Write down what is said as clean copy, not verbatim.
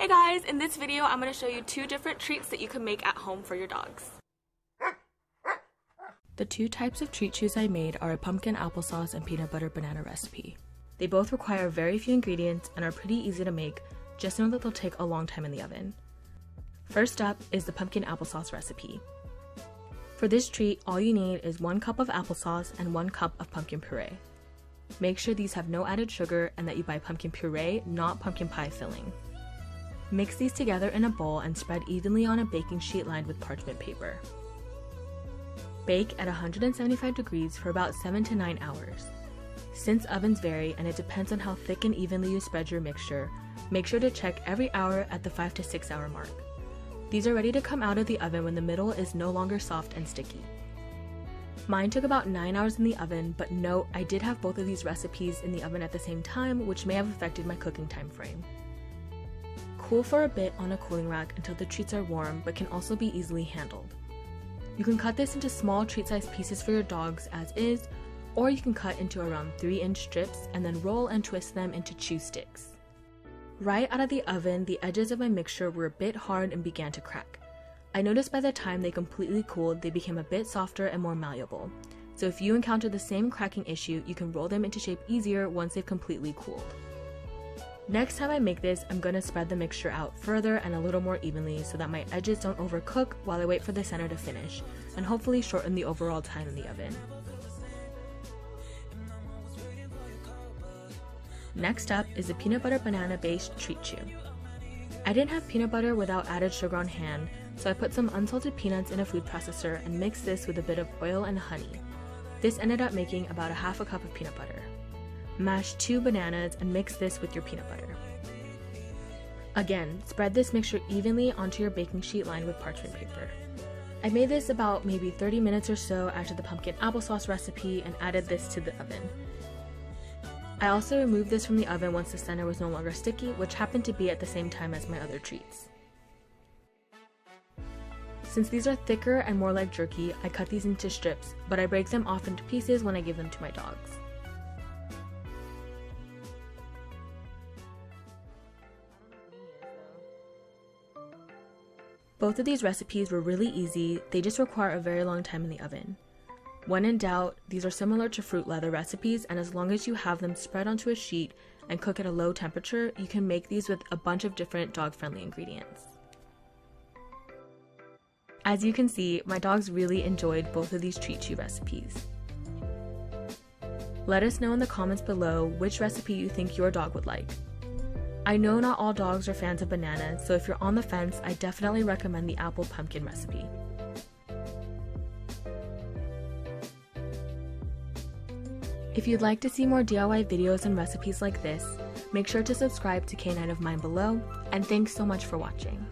Hey guys, in this video I'm going to show you 2 different treats that you can make at home for your dogs. The 2 types of treat chews I made are a pumpkin applesauce and peanut butter banana recipe. They both require very few ingredients and are pretty easy to make, just know that they'll take a long time in the oven. First up is the pumpkin applesauce recipe. For this treat, all you need is 1 cup of applesauce and 1 cup of pumpkin puree. Make sure these have no added sugar and that you buy pumpkin puree, not pumpkin pie filling. Mix these together in a bowl and spread evenly on a baking sheet lined with parchment paper. Bake at 175 degrees for about 7 to 9 hours. Since ovens vary and it depends on how thick and evenly you spread your mixture, make sure to check every hour at the 5 to 6 hour mark. These are ready to come out of the oven when the middle is no longer soft and sticky. Mine took about 9 hours in the oven, but note I did have both of these recipes in the oven at the same time, which may have affected my cooking time frame. Cool for a bit on a cooling rack until the treats are warm, but can also be easily handled. You can cut this into small treat-sized pieces for your dogs as is, or you can cut into around 3-inch strips and then roll and twist them into chew sticks. Right out of the oven, the edges of my mixture were a bit hard and began to crack. I noticed by the time they completely cooled, they became a bit softer and more malleable. So if you encounter the same cracking issue, you can roll them into shape easier once they've completely cooled. Next time I make this, I'm going to spread the mixture out further and a little more evenly so that my edges don't overcook while I wait for the center to finish, and hopefully shorten the overall time in the oven. Next up is a peanut butter banana based treat chew. I didn't have peanut butter without added sugar on hand, so I put some unsalted peanuts in a food processor and mixed this with a bit of oil and honey. This ended up making about a half a cup of peanut butter. Mash 2 bananas and mix this with your peanut butter. Again, spread this mixture evenly onto your baking sheet lined with parchment paper. I made this about maybe 30 minutes or so after the pumpkin applesauce recipe and added this to the oven. I also removed this from the oven once the center was no longer sticky, which happened to be at the same time as my other treats. Since these are thicker and more like jerky, I cut these into strips, but I break them off into pieces when I give them to my dogs. Both of these recipes were really easy, they just require a very long time in the oven. When in doubt, these are similar to fruit leather recipes, and as long as you have them spread onto a sheet and cook at a low temperature, you can make these with a bunch of different dog-friendly ingredients. As you can see, my dogs really enjoyed both of these treat chew recipes. Let us know in the comments below which recipe you think your dog would like. I know not all dogs are fans of bananas, so if you're on the fence, I definitely recommend the apple pumpkin recipe. If you'd like to see more DIY videos and recipes like this, make sure to subscribe to K9 of Mine below, and thanks so much for watching.